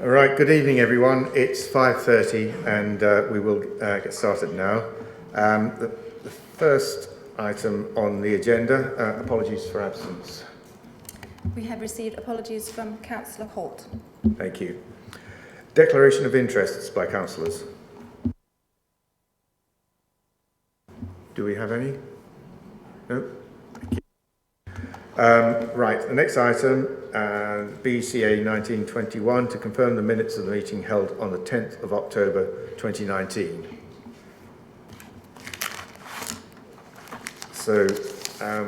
All right, good evening everyone. It's 5:30 and we will get started now. The first item on the agenda, apologies for absence. We have received apologies from Councillor Holt. Thank you. Declaration of interests by councillors. Do we have any? No? Thank you. Right, the next item, BCA 1921, to confirm the minutes of the meeting held on the 10th of October 2019. So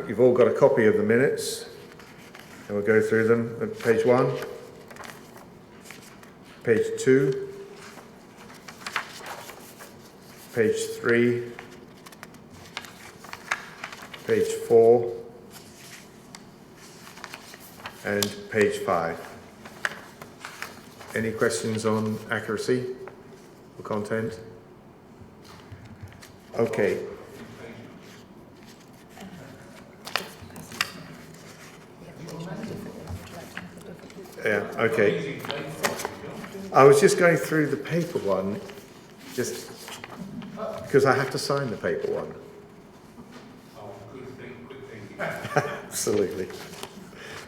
you've all got a copy of the minutes, and we'll go through them at page 1, page 2, page 3, page 4, and page 5. Any questions on accuracy or content? Okay. Yeah, okay. I was just going through the paper one, just because I have to sign the paper one. Oh, good thing. Absolutely.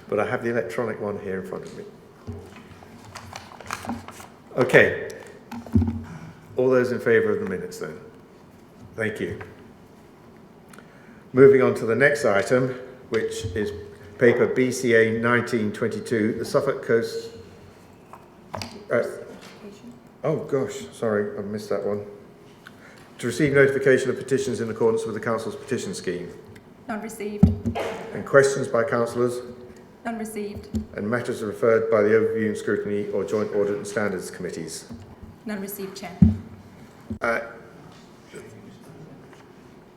But I have the electronic one here in front of me. Okay. All those in favour of the minutes then? Thank you. Moving on to the next item, which is paper BCA 1922, the Suffolk Coast... oh gosh, sorry, I missed that one. To receive notification of petitions in accordance with the Council's petition scheme. None received. And questions by councillors? None received. And matters referred by the Overview and Scrutiny or Joint Audit and Standards Committees? None received, Chair.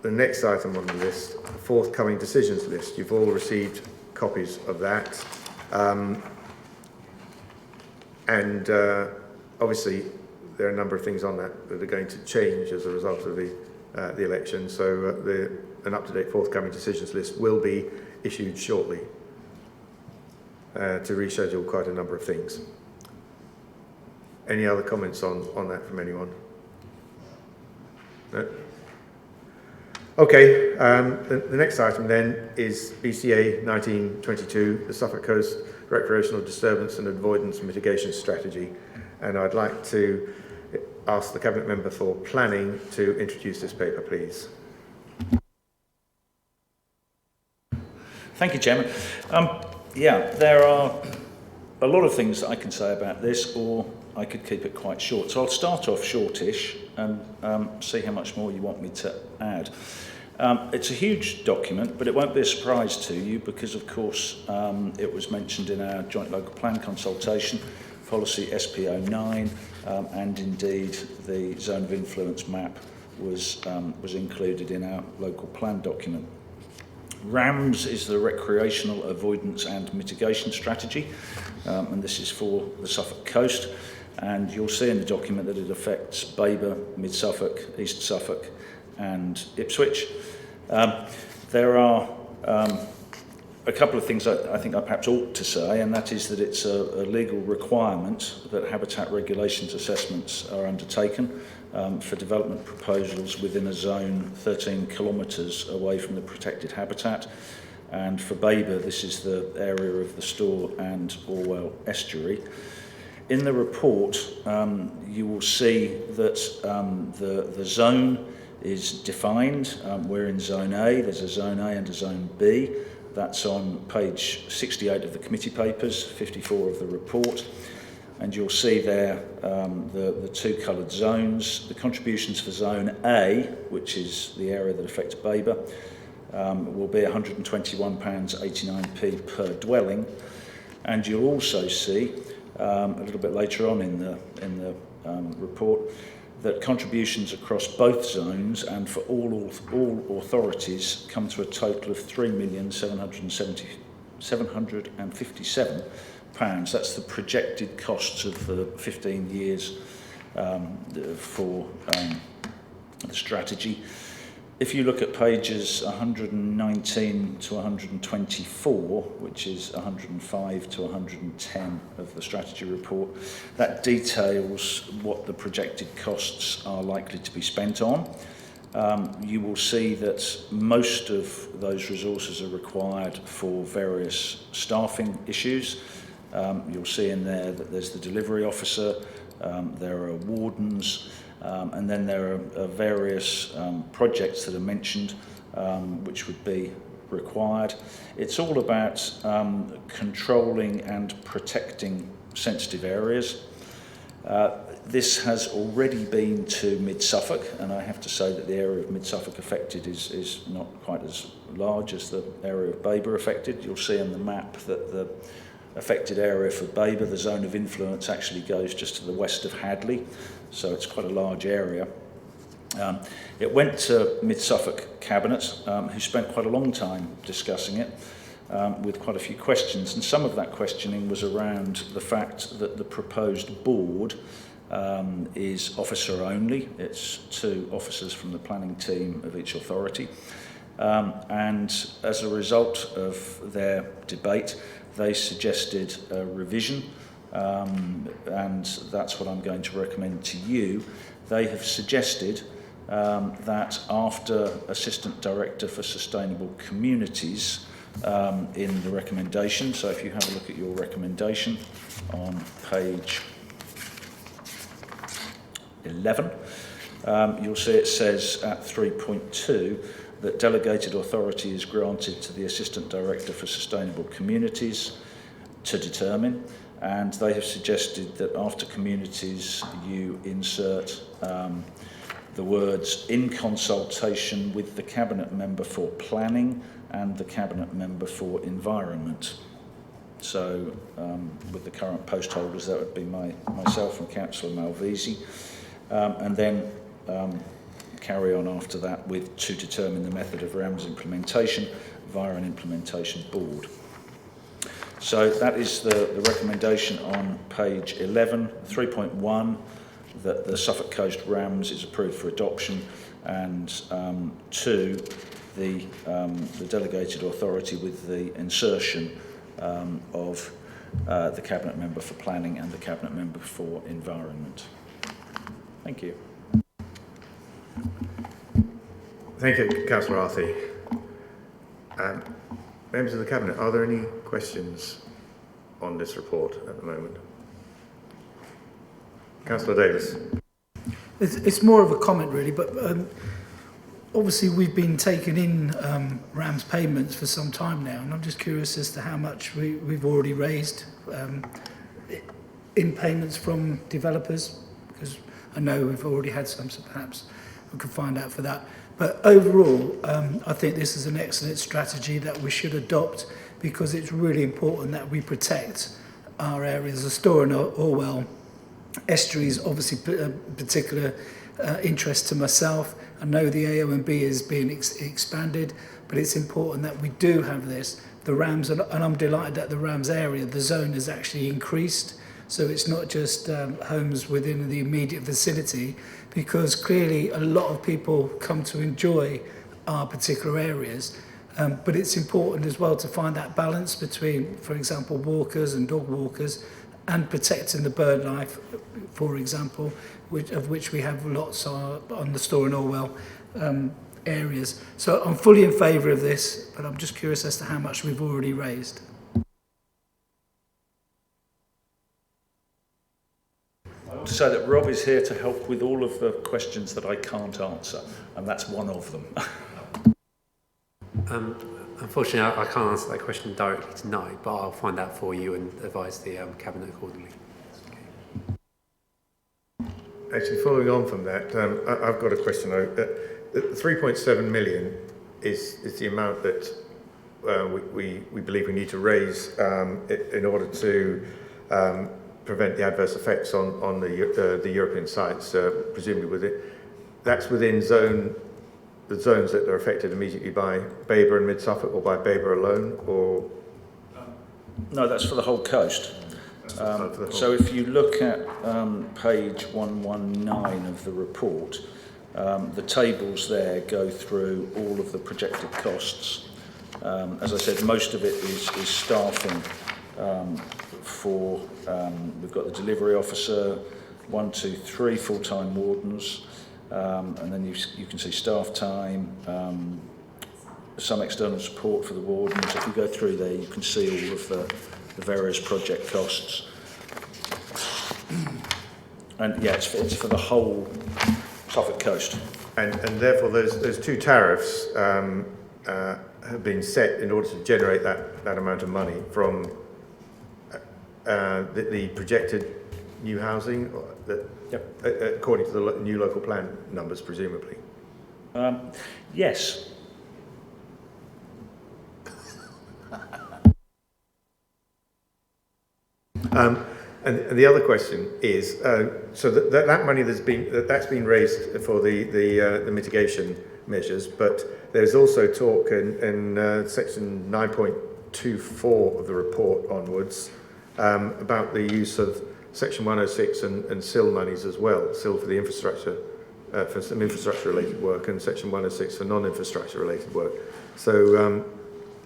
The next item on the list, the forthcoming decisions list. You've all received copies of that. Obviously, there are a number of things on that that are going to change as a result of the election. So an up-to-date forthcoming decisions list will be issued shortly to reschedule quite a number of things. Any other comments on that from anyone? No? Okay, the next item then is BCA 1922, the Suffolk Coast Recreational Disturbance and Avoidance Mitigation Strategy. And I'd like to ask the Cabinet Member for Planning to introduce this paper, please. Thank you, Chairman. There are a lot of things that I can say about this, or I could keep it quite short. So I'll start off shortish and see how much more you want me to add. It's a huge document, but it won't be a surprise to you because, of course, it was mentioned in our Joint Local Plan consultation, policy SP09, and indeed the Zone of Influence map was included in our local plan document. RAMS is the Recreational, Avoidance and Mitigation Strategy, and this is for the Suffolk coast. And you'll see in the document that it affects Babergh, Mid-Suffolk, East Suffolk and Ipswich. There are a couple of things I think I perhaps ought to say, and that is that it's a legal requirement that habitat regulations assessments are undertaken for development proposals within a zone 13 kilometres away from the protected habitat. And for Babergh, this is the area of the Store and Orwell estuary. In the report, you will see that the zone is defined. We're in Zone A. There's a Zone A and a Zone B. That's on page 68 of the committee papers, 54 of the report. And you'll see there the two coloured zones. The contributions for Zone A, which is the area that affects Babergh, will be £121.89p per dwelling. And you'll also see a little bit later on in the report that contributions across both zones and for all authorities come to a total of £3,757,757. That's the projected costs of the 15 years for the strategy. If you look at pages 119 to 124, which is 105 to 110 of the strategy report, that details what the projected costs are likely to be spent on. You will see that most of those resources are required for various staffing issues. You'll see in there that there's the delivery officer, there are wardens, and then there are various projects that are mentioned which would be required. It's all about controlling and protecting sensitive areas. This has already been to Mid-Suffolk, and I have to say that the area of Mid-Suffolk affected is not quite as large as the area of Babergh affected. You'll see on the map that the affected area for Babergh, the zone of influence, actually goes just to the west of Hadley, so it's quite a large area. It went to Mid-Suffolk Cabinet, who spent quite a long time discussing it, with quite a few questions, and some of that questioning was around the fact that the proposed board is officer only. It's 2 officers from the planning team of each authority, and as a result of their debate, they suggested a revision, and that's what I'm going to recommend to you. They have suggested that after Assistant Director for Sustainable Communities in the recommendation, so if you have a look at your recommendation on page 11, you'll see it says at 3.2 that delegated authority is granted to the Assistant Director for Sustainable Communities to determine, and they have suggested that after communities you insert the words in consultation with the Cabinet Member for Planning and the Cabinet Member for Environment. So with the current post holders, that would be myself and Councillor Malvisi, and then carry on after that with to determine the method of RAMS implementation via an implementation board. So that is the recommendation on page 11, 3.1, that the Suffolk Coast RAMS is approved for adoption, and 2, the delegated authority with the insertion of the Cabinet Member for Planning and the Cabinet Member for Environment. Thank you. Thank you, Councillor Arthey. Members of the Cabinet, are there any questions on this report at the moment? Councillor Davis. It's more of a comment really, but obviously we've been taking in RAMS payments for some time now, and I'm just curious as to how much we've already raised in payments from developers, because I know we've already had some, so perhaps we could find out for that. But overall, I think this is an excellent strategy that we should adopt, because it's really important that we protect our areas. The Stour and Orwell estuary is obviously particular interest to myself. I know the AONB is being expanded, but it's important that we do have this. The RAMS, and I'm delighted that the RAMS area, the zone has actually increased. So it's not just homes within the immediate vicinity, because clearly a lot of people come to enjoy our particular areas. But it's important as well to find that balance between, for example, walkers and dog walkers, and protecting the bird life, for example, of which we have lots on the Stour and Orwell areas. So I'm fully in favour of this, but I'm just curious as to how much we've already raised. To say that Rob is here to help with all of the questions that I can't answer, and that's one of them. Unfortunately, I can't answer that question directly tonight, but I'll find out for you and advise the Cabinet accordingly. Okay. Actually, following on from that, I've got a question. The 3.7 million is the amount that we believe we need to raise in order to prevent the adverse effects on the European sites, presumably with it. That's within the zones that are affected immediately by Babergh and Mid-Suffolk, or by Babergh alone, or? No, that's for the whole coast. For the whole. So if you look at page 119 of the report, The tables there go through all of the projected costs. As I said, most of it is staffing we've got the delivery officer, 1, 2, 3 full-time wardens, and then you can see staff time, some external support for the wardens. If you go through there, you can see all of the various project costs. And yeah, it's for the whole Suffolk coast. And therefore, those two tariffs have been set in order to generate that amount of money from the projected new housing, according to the new local plan numbers, presumably. Yes. And the other question is, so that money that's been raised for the mitigation measures, but there's also talk in section 9.24 of the report onwards about the use of section 106 and SIL monies as well, SIL for the infrastructure, for some infrastructure related work, and section 106 for non-infrastructure related work. So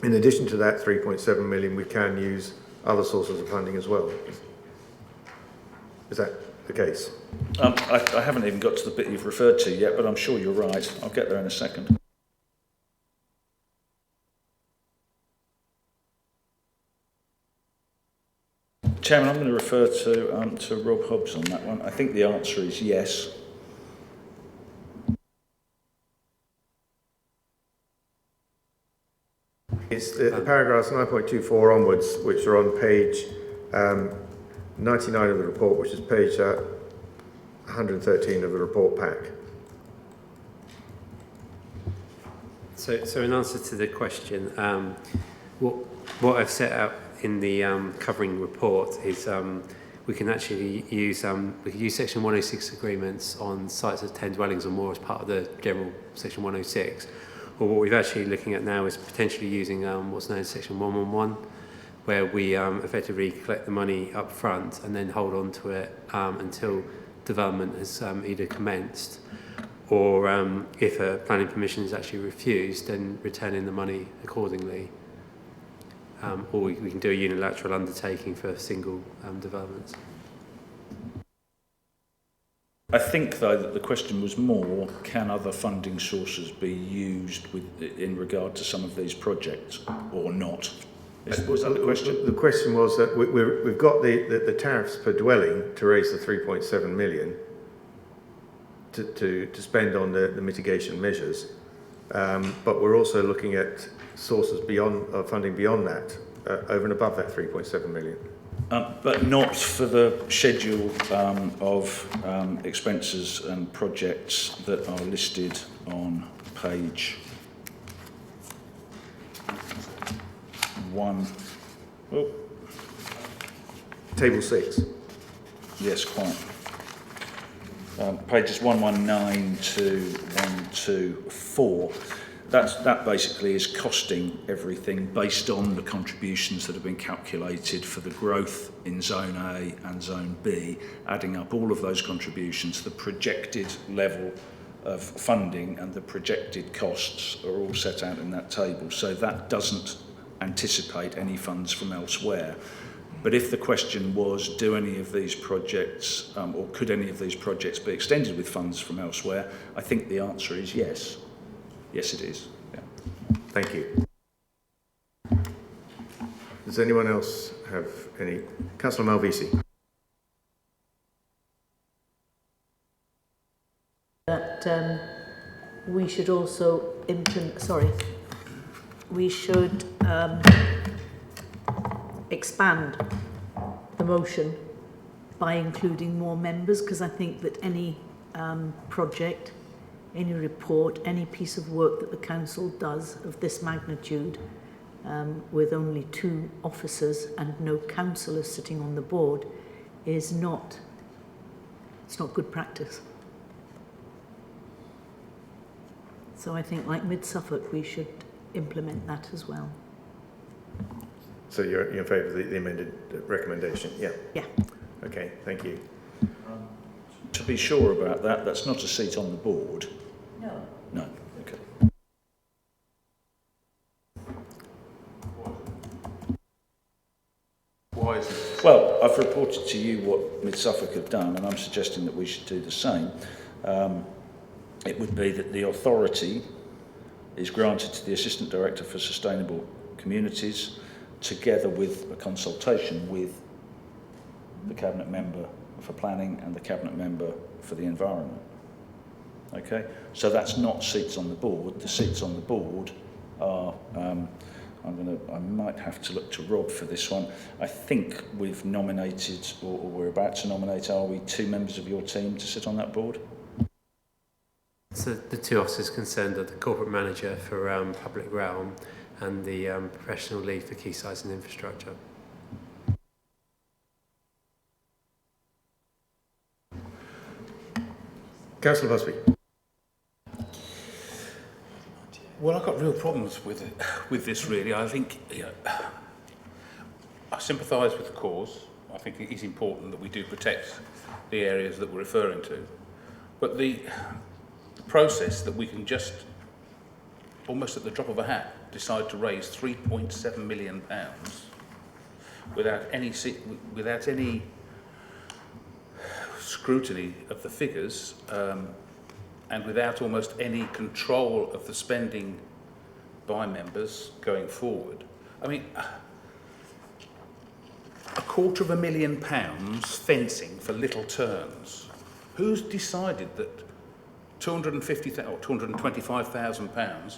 in addition to that 3.7 million, we can use other sources of funding as well. Is that the case? I haven't even got to the bit you've referred to yet, but I'm sure you're right. I'll get there in a second. Chairman, I'm going to refer to Rob Hobbs on that one. I think the answer is yes. It's the paragraphs 9.24 onwards, which are on page 99 of the report, which is page 113 of the report pack. So in answer to the question, what I've set out in the covering report is we can actually use section 106 agreements on sites of 10 dwellings or more as part of the general section 106. Or what we're actually looking at now is potentially using what's known as section 111, where we effectively collect the money up front and then hold on to it until development has either commenced, or if a planning permission is actually refused, then returning the money accordingly. Or we can do a unilateral undertaking for single developments. I think, though, that the question was more, can other funding sources be used in regard to some of these projects or not? Was that the question? The question was that we've got the tariffs per dwelling to raise the 3.7 million to spend on the mitigation measures, but we're also looking at sources beyond funding beyond that, over and above that 3.7 million. But not for the schedule of expenses and projects that are listed on page 1. Oh. Table 6. Yes, quite. Pages 119 to 124. That basically is costing everything based on the contributions that have been calculated for the growth in Zone A and Zone B, adding up all of those contributions, the projected level of funding and the projected costs are all set out in that table. So that doesn't anticipate any funds from elsewhere. But if the question was, do any of these projects, or could any of these projects be extended with funds from elsewhere, I think the answer is yes. Yes, it is. Yeah. Thank you. Does anyone else have any? Councillor Malvisi. That we should also we should expand the motion by including more members, because I think that any project, any report, any piece of work that the council does of this magnitude, with only 2 officers and no councillors sitting on the board, it's not good practice. So I think, like Mid-Suffolk, we should implement that as well. So you're in favour of the amended recommendation? Yeah. Yeah. Okay, thank you. To be sure about that, that's not a seat on the board. No. No. Okay. Why is it? Well, I've reported to you what Mid Suffolk have done, and I'm suggesting that we should do the same. It would be that the authority is granted to the Assistant Director for Sustainable Communities, together with a consultation with the Cabinet Member for Planning and the Cabinet Member for the Environment. Okay, so that's not seats on the board. The seats on the board are, I might have to look to Rob for this one. I think we've nominated, or we're about to nominate, are we, 2 members of your team to sit on that board? So the 2 officers concerned are the corporate manager for public realm and the professional lead for quayside and infrastructure. Councillor Busby. Well, I've got real problems with this, really. I think I sympathise with the cause. I think it is important that we do protect the areas that we're referring to. But the process that we can just, almost at the drop of a hat, decide to raise £3.7 million without any scrutiny of the figures, and without almost any control of the spending by members going forward. I mean, £250,000 fencing for little turns. Who's decided that £250,000 or £225,000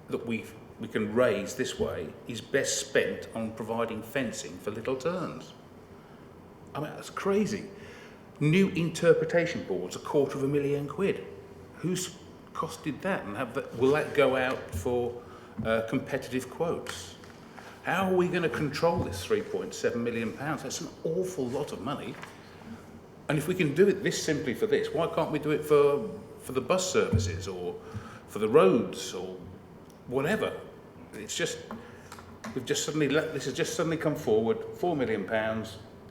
that we can raise this way is best spent on providing fencing for little turns? I mean, that's crazy. New interpretation boards, £250,000. Who's costed that? And will that go out for competitive quotes? How are we going to control this £3.7 million? That's an awful lot of money. And if we can do it this simply for this, why can't we do it for the bus services or for the roads or whatever? It's just, this has just suddenly come forward, £4 million,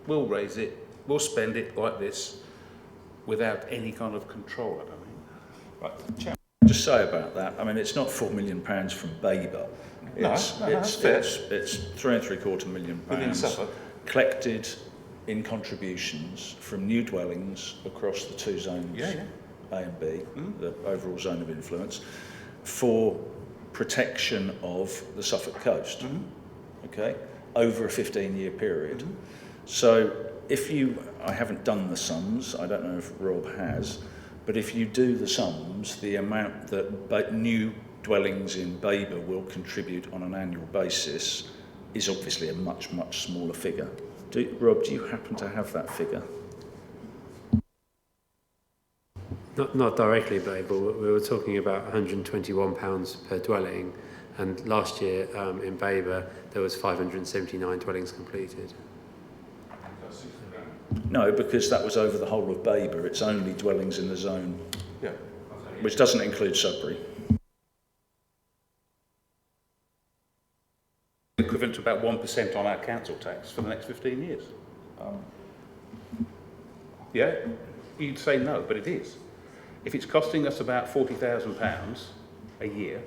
we'll raise it, we'll spend it like this without any kind of control, I don't think. Right. Just say about that, I mean, it's not £4 million from Babergh. It's £3.75 million Within Suffolk. collected in contributions from new dwellings across the 2 zones, A and B, the overall zone of influence, for protection of the Suffolk coast, okay, over a 15-year period. So if I haven't done the sums, I don't know if Rob has, but if you do the sums, the amount that new dwellings in Babergh will contribute on an annual basis is obviously a much, much smaller figure. Rob, do you happen to have that figure? Not directly, but we were talking about £121 per dwelling, and last year in Babergh there was 579 dwellings completed. No, because that was over the whole of Babergh. It's only dwellings in the zone, which doesn't include Sudbury. Equivalent to about 1% on our council tax for the next 15 years. Yeah, you'd say no, but it is. If it's costing us about £40,000 a year,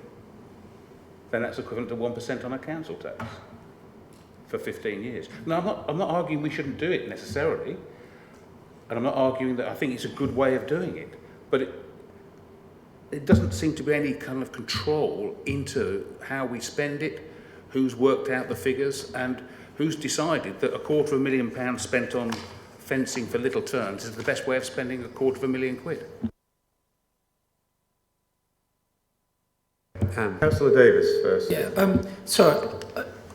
then that's equivalent to 1% on our council tax for 15 years. Now, I'm not arguing we shouldn't do it necessarily, and I'm not arguing that I think it's a good way of doing it, but it doesn't seem to be any kind of control into how we spend it, who's worked out the figures, and who's decided that £250,000 spent on fencing for little turns is the best way of spending £250,000. Councillor Davis first. So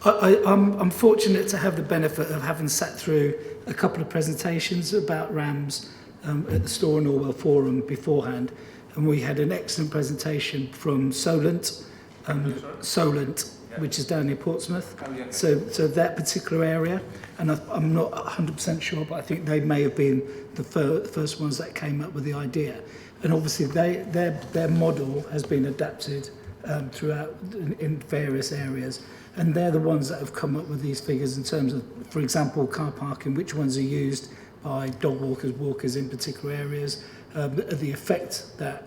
I'm fortunate to have the benefit of having sat through a couple of presentations about RAMS at the Store and Orwell Forum beforehand, and we had an excellent presentation from Solent, which is down near Portsmouth. So that particular area, and I'm not 100% sure, but I think they may have been the first ones that came up with the idea. And obviously their model has been adapted throughout in various areas, and they're the ones that have come up with these figures in terms of, for example, car parking, which ones are used by dog walkers, walkers in particular areas, the effect that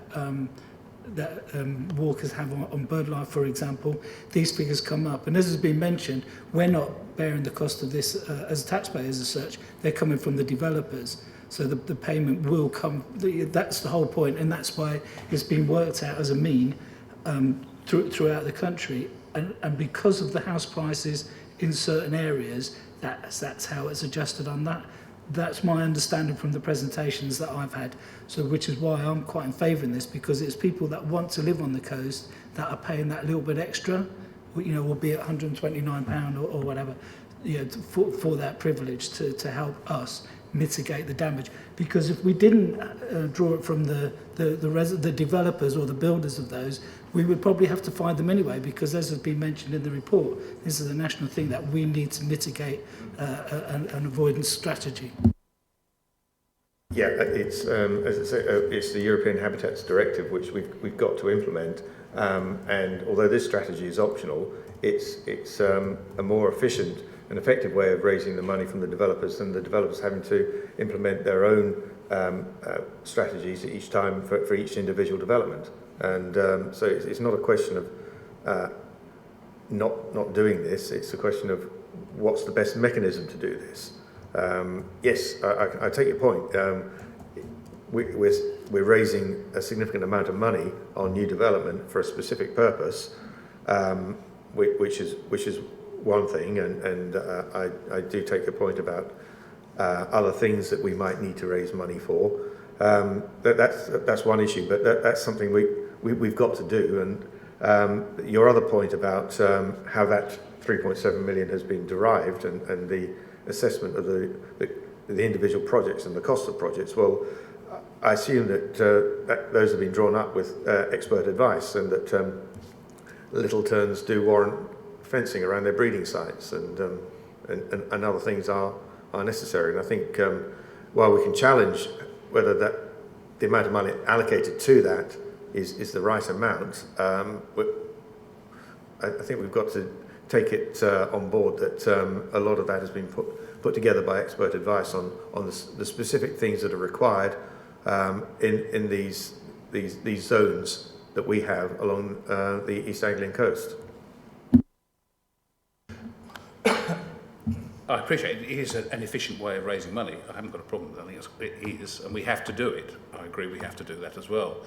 walkers have on bird life, for example. These figures come up, and as has been mentioned, we're not bearing the cost of this as taxpayers as such. They're coming from the developers, so the payment will come. That's the whole point, and that's why it's been worked out as a mean throughout the country, and because of the house prices in certain areas, that's how it's adjusted on that. That's my understanding from the presentations that I've had. So, which is why I'm quite in favour in this, because it's people that want to live on the coast that are paying that little bit extra, you know, albeit £129 or whatever, you know, for that privilege to help us mitigate the damage. Because if we didn't draw it from the developers or the builders of those, we would probably have to find them anyway, because as has been mentioned in the report, this is a national thing that we need to mitigate an avoidance strategy. Yeah, it's as I say, it's the European Habitats Directive which we've got to implement, and although this strategy is optional, it's a more efficient and effective way of raising the money from the developers than the developers having to implement their own strategies each time for each individual development. And so it's not a question of not doing this, it's a question of what's the best mechanism to do this. Yes, I take your point. We're raising a significant amount of money on new development for a specific purpose, which is one thing, and I do take your point about other things that we might need to raise money for. That's one issue, but that's something we've got to do. And your other point about how that 3.7 million has been derived and the assessment of the individual projects and the cost of projects, well, I assume that those have been drawn up with expert advice, and that little terns do warrant fencing around their breeding sites, and other things are necessary. And I think while we can challenge whether the amount of money allocated to that is the right amount, I think we've got to take it on board that a lot of that has been put together by expert advice on the specific things that are required in these zones that we have along the East Anglian coast. I appreciate it. It is an efficient way of raising money. I haven't got a problem with that. I think it is, and we have to do it. I agree we have to do that as well.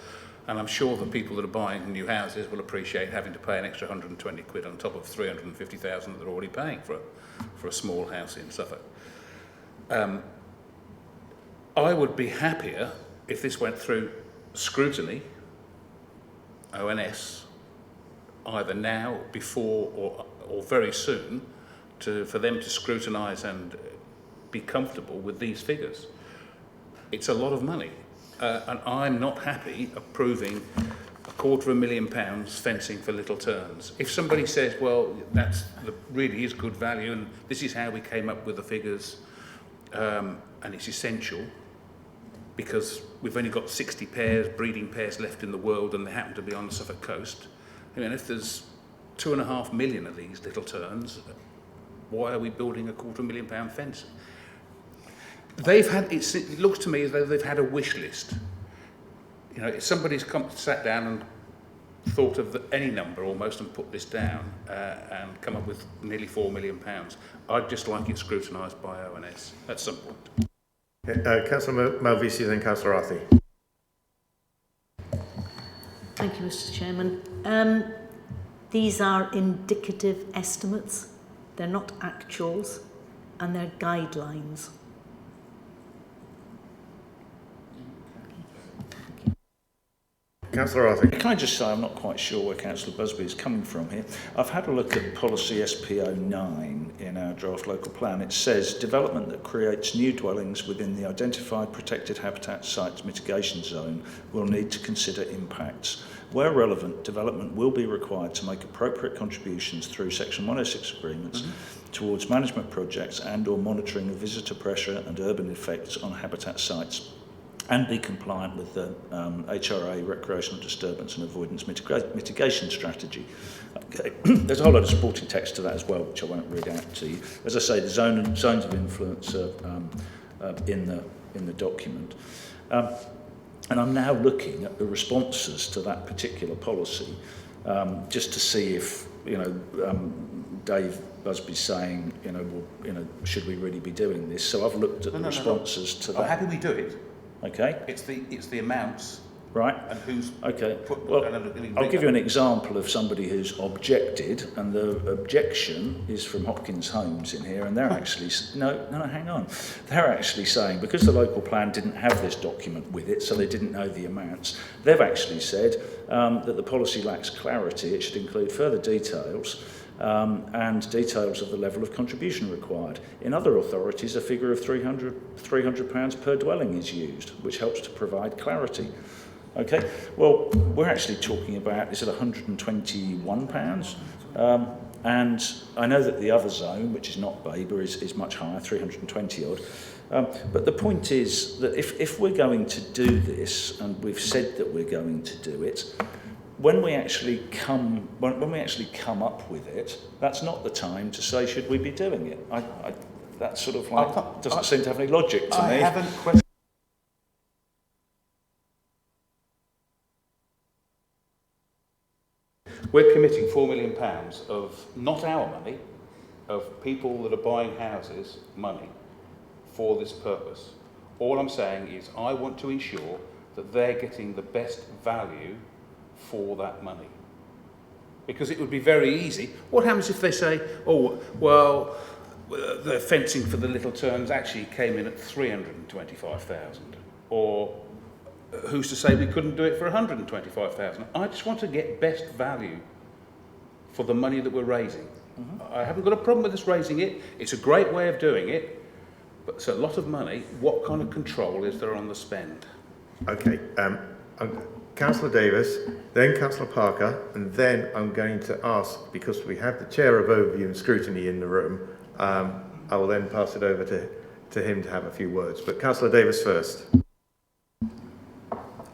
And I'm sure the people that are buying new houses will appreciate having to pay an extra 120 quid on top of 350,000 that they're already paying for a small house in Suffolk. I would be happier if this went through scrutiny, ONS, either now, before, or very soon, for them to scrutinise and be comfortable with these figures. It's a lot of money, and I'm not happy approving £250,000 fencing for little terns. If somebody says, well, really is good value, and this is how we came up with the figures, and it's essential because we've only got 60 breeding pairs left in the world, and they happen to be on the Suffolk coast. I mean, if there's 2.5 million of these little terns, why are we building a £250,000 fence? It looks to me as though they've had a wish list. You know, if somebody's sat down and thought of any number almost and put this down and come up with nearly £4 million, I'd just like it scrutinised by ONS at some point. Councillor Malvisi, then Councillor Arthey. Thank you, Mr. Chairman. These are indicative estimates. They're not actuals, and they're guidelines. Councillor Arthey. Can I just say I'm not quite sure where Councillor Busby is coming from here. I've had a look at policy SP09 in our draft local plan. It says development that creates new dwellings within the identified protected habitat sites mitigation zone will need to consider impacts. Where relevant, development will be required to make appropriate contributions through Section 106 agreements towards management projects and/or monitoring of visitor pressure and urban effects on habitat sites, and be compliant with the HRA, Recreational, Disturbance and Avoidance Mitigation strategy. Okay. There's a whole lot of supporting text to that as well, which I won't read out to you. As I say, the zones of influence are in the document. And I'm now looking at the responses to that particular policy, just to see if, Dave Busby's saying, should we really be doing this? So I've looked at the responses to that. I'm happy we do it. Okay. It's the amounts. Right. And who's okay. Put, well, and I'll give you an example of somebody who's objected, and the objection is from Hopkins Homes in here, and they're actually hang on. They're actually saying because the local plan didn't have this document with it, so they didn't know the amounts. They've actually said that the policy lacks clarity. It should include further details. And details of the level of contribution required. In other authorities, a figure of £300 per dwelling is used, which helps to provide clarity. Okay, well, we're actually talking about, is it £121? And I know that the other zone, which is not Babergh, is much higher, 320 odd. But the point is that if we're going to do this, and we've said that we're going to do it, when we actually come up with it, that's not the time to say, should we be doing it? That sort of doesn't seem to have any logic to me. I haven't questioned. We're committing £4 million of not our money, of people that are buying houses money for this purpose. All I'm saying is I want to ensure that they're getting the best value for that money. Because it would be very easy. What happens if they say, oh, well, the fencing for the little turns actually came in at 325,000, or who's to say we couldn't do it for 125,000? I just want to get best value for the money that we're raising. Mm-hmm. I haven't got a problem with us raising it. It's a great way of doing it, but it's a lot of money. What kind of control is there on the spend? Okay, Councillor Davis, then Councillor Parker, and then I'm going to ask, because we have the Chair of Overview and Scrutiny in the room, I will then pass it over to him to have a few words. But Councillor Davis first.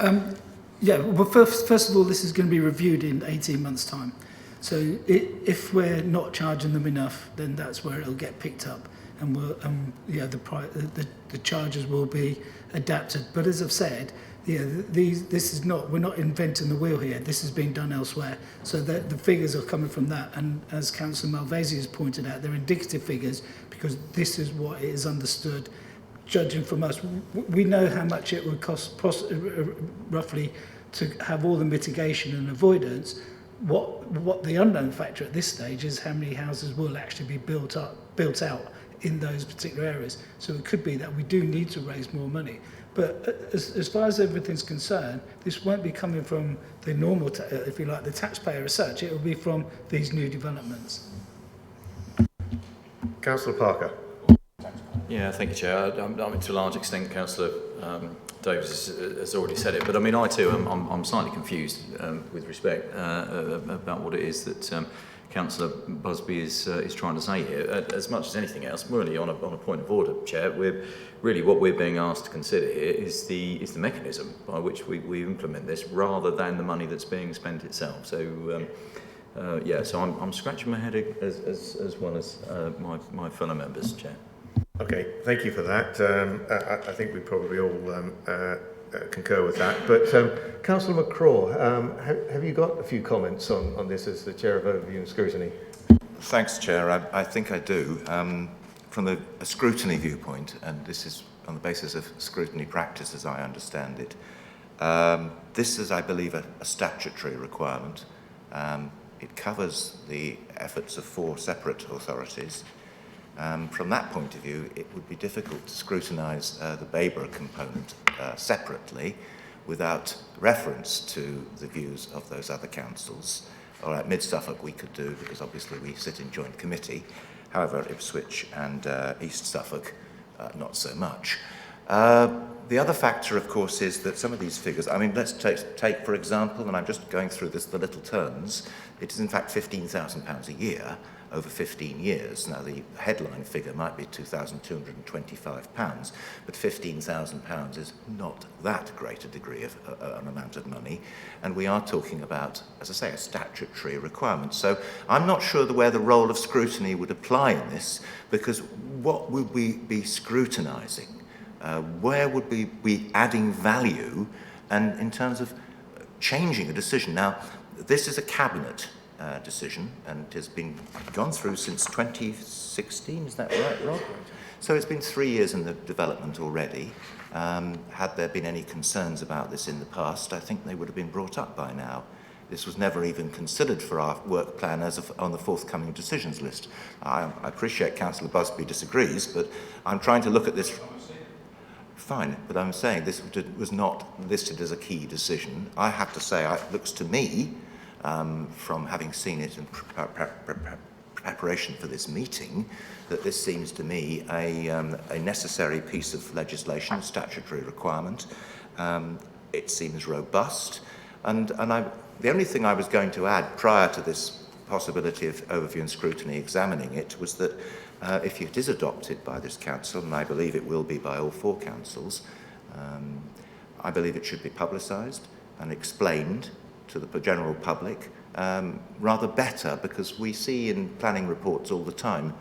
Well, first of all, this is going to be reviewed in 18 months' time. So if we're not charging them enough, then that's where it'll get picked up, and the charges will be adapted. But as I've said, we're not inventing the wheel here. This has been done elsewhere. So the figures are coming from that. And as Councillor Malvesi has pointed out, they're indicative figures because this is what is understood. Judging from us, we know how much it would cost roughly to have all the mitigation and avoidance. What the unknown factor at this stage is how many houses will actually be built out in those particular areas. So it could be that we do need to raise more money. But as far as everything's concerned, this won't be coming from the normal, if you like, the taxpayer as such. It will be from these new developments. Councillor Parker. Yeah, thank you, Chair. I mean, to a large extent, Councillor Davis has already said it, but I mean, I too I'm slightly confused with respect about what it is that Councillor Busby is trying to say here. As much as anything else, really on a point of order, Chair, what we're being asked to consider here is the mechanism by which we implement this, rather than the money that's being spent itself. So. So I'm scratching my head as well as my fellow members, Chair. Okay, thank you for that. I think we probably all concur with that. But Councillor McCraw, have you got a few comments on this as the Chair of Overview and Scrutiny? Thanks, Chair. I think I do. From a scrutiny viewpoint, and this is on the basis of scrutiny practice as I understand it, this is, I believe, a statutory requirement. It covers the efforts of 4 separate authorities. From that point of view, it would be difficult to scrutinise the Babergh component separately without reference to the views of those other councils. Or at Mid-Suffolk we could do, because obviously we sit in joint committee. However, Ipswich and East Suffolk, not so much. The other factor, of course, is that some of these figures, I mean, let's take for example, and I'm just going through this, the little turns, it is in fact £15,000 a year over 15 years. Now, the headline figure might be £2,225, but £15,000 is not that great a degree of an amount of money, and we are talking about, as I say, a statutory requirement. So I'm not sure where the role of scrutiny would apply in this, because what would we be scrutinising? Where would we be adding value and in terms of changing a decision? Now, this is a cabinet decision and it has been gone through since 2016, is that right, Rob? So it's been 3 years in the development already. Had there been any concerns about this in the past, I think they would have been brought up by now. This was never even considered for our work plan on the forthcoming decisions list. I appreciate Councillor Busby disagrees, but I'm trying to look at this. Fine, but I'm saying this was not listed as a key decision. I have to say, it looks to me, from having seen it in preparation for this meeting, that this seems to me a necessary piece of legislation, a statutory requirement. It seems robust, and the only thing I was going to add prior to this possibility of overview and scrutiny examining it was that if it is adopted by this council, and I believe it will be by all 4 councils, I believe it should be publicised and explained to the general public rather better, because we see in planning reports all the time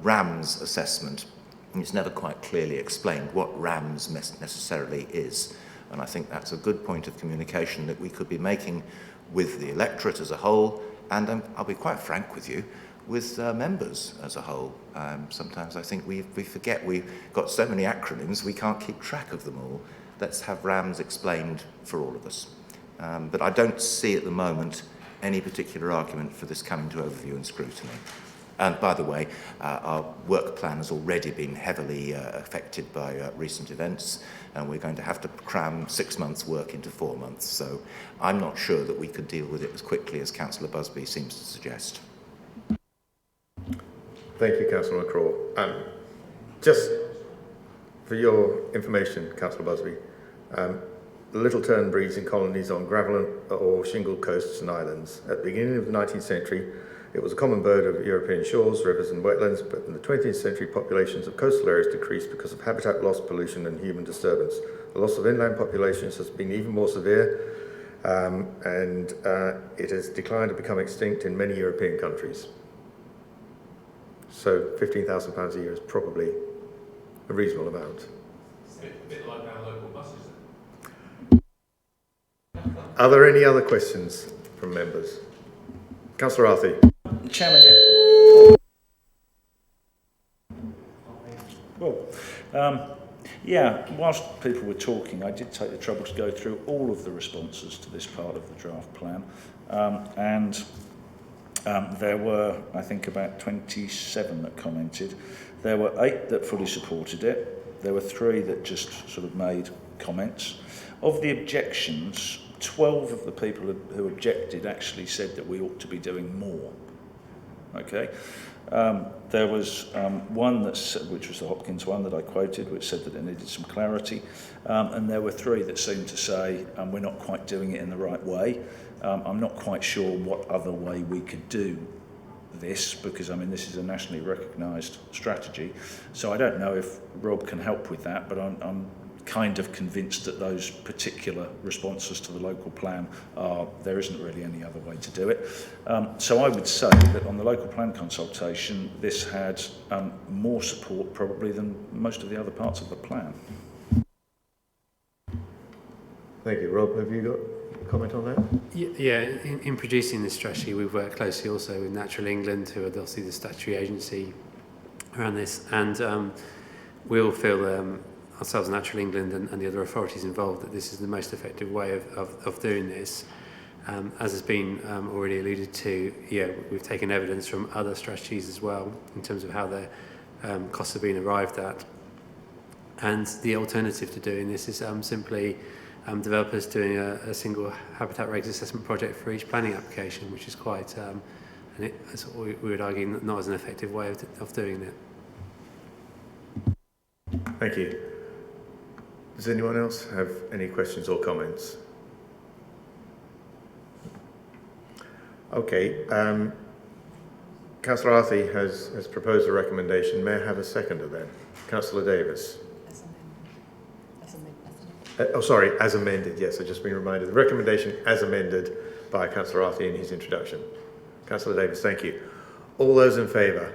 RAMS assessment, and it's never quite clearly explained what RAMS necessarily is. And I think that's a good point of communication that we could be making with the electorate as a whole, and I'll be quite frank with you, with members as a whole. Sometimes I think we forget we've got so many acronyms, we can't keep track of them all. Let's have RAMS explained for all of us. But I don't see at the moment any particular argument for this coming to overview and scrutiny. And by the way, our work plan has already been heavily affected by recent events, and we're going to have to cram 6 months' work into 4 months. So I'm not sure that we could deal with it as quickly as Councillor Busby seems to suggest. Thank you, Councillor McCraw. Just for your information, Councillor Busby, the little tern breeds in colonies on gravel or shingled coasts and islands. At the beginning of the 19th century, it was a common bird of European shores, rivers and wetlands, but in the 20th century, populations of coastal areas decreased because of habitat loss, pollution and human disturbance. The loss of inland populations has been even more severe, and it has declined to become extinct in many European countries. So £15,000 a year is probably a reasonable amount. A bit like our local buses. Are there any other questions from members? Councillor Arthey. Chairman, yeah. Well, yeah, whilst people were talking, I did take the trouble to go through all of the responses to this part of the draft plan, and there were, I think, about 27 that commented. There were 8 that fully supported it. There were 3 that just sort of made comments. Of the objections, 12 of the people who objected actually said that we ought to be doing more. Okay. There was one which was the Hopkins one that I quoted, which said that it needed some clarity, and there were 3 that seemed to say we're not quite doing it in the right way. I'm not quite sure what other way we could do this, because I mean this is a nationally recognised strategy, so I don't know if Rob can help with that, but I'm kind of convinced that those particular responses to the local plan are there isn't really any other way to do it. So I would say that on the local plan consultation this had more support probably than most of the other parts of the plan. Thank you. Rob, have you got a comment on that? Yeah, in producing this strategy, we've worked closely also with Natural England, who are obviously the statutory agency around this, and we all feel ourselves, Natural England and the other authorities involved, that this is the most effective way of doing this. As has been already alluded to, yeah, we've taken evidence from other strategies as well in terms of how their costs have been arrived at. And the alternative to doing this is simply developers doing a single habitat regs assessment project for each planning application, which is quite, we would argue, not as an effective way of doing it. Thank you. Does anyone else have any questions or comments? Okay. Councillor Arthey has proposed a recommendation. May I have a seconder then? Councillor Davis. As amended. Yes, I've just been reminded. The recommendation as amended by Councillor Arthey in his introduction. Councillor Davis, thank you. All those in favour?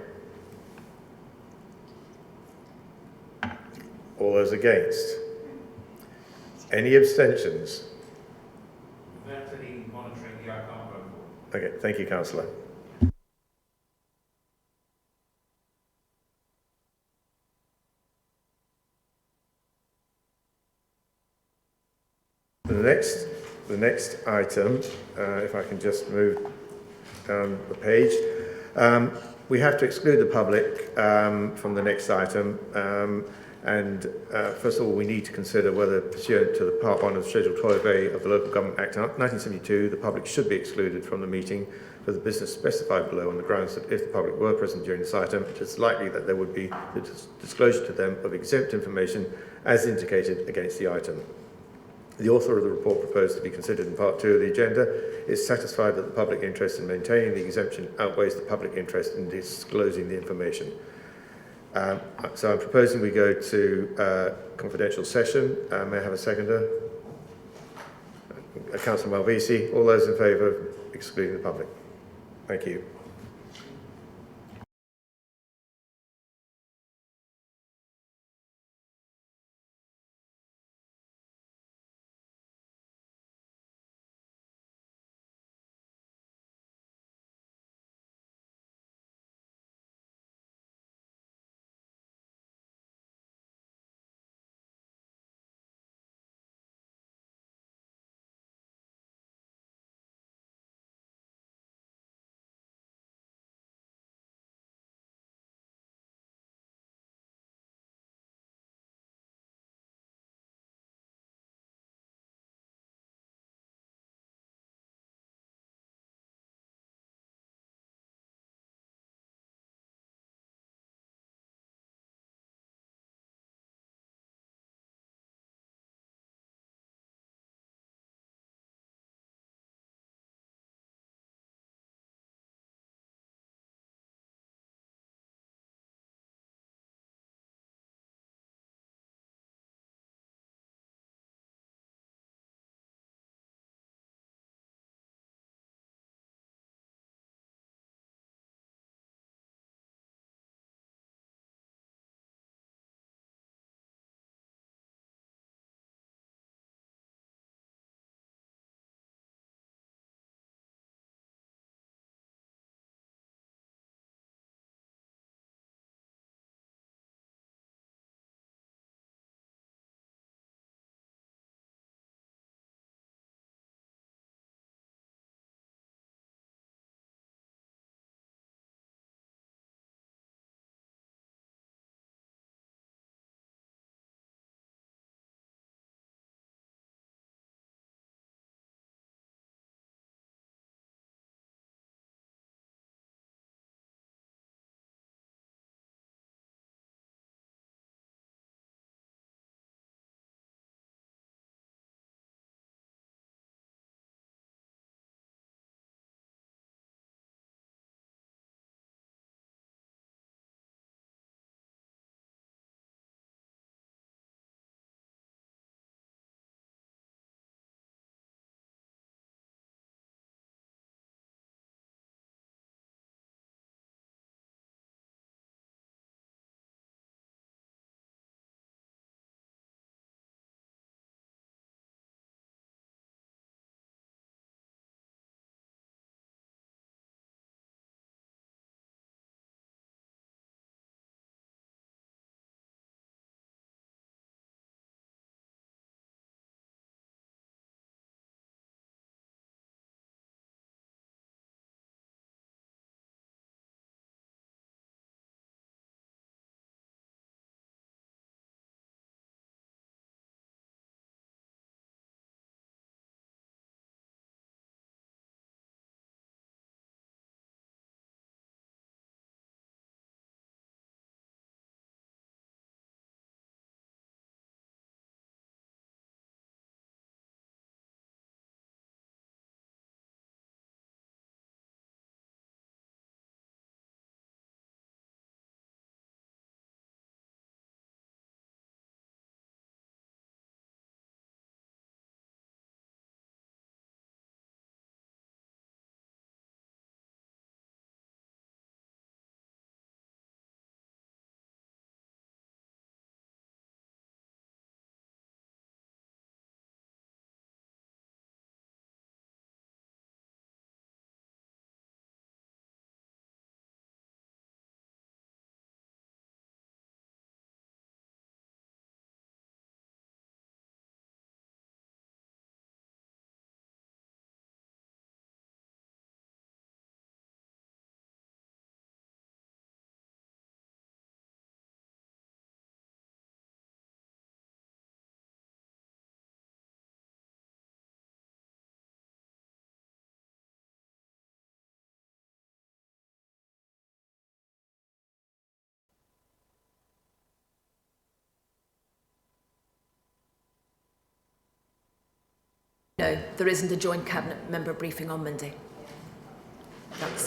All those against? Any abstentions? Without any monitoring, I can't vote for. Okay, thank you, councillor. The next item, if I can just move down the page, we have to exclude the public from the next item. First of all, we need to consider whether, pursuant to the Part 1 of Schedule 12A of the Local Government Act 1972, the public should be excluded from the meeting for the business specified below on the grounds that if the public were present during this item, it is likely that there would be the disclosure to them of exempt information as indicated against the item. The author of the report proposed to be considered in Part 2 of the agenda is satisfied that the public interest in maintaining the exemption outweighs the public interest in disclosing the information. So I'm proposing we go to confidential session. May I have a seconder? Councillor Malvisi. All those in favour of excluding the public? Thank you. No, there isn't a joint cabinet member briefing on Monday. That's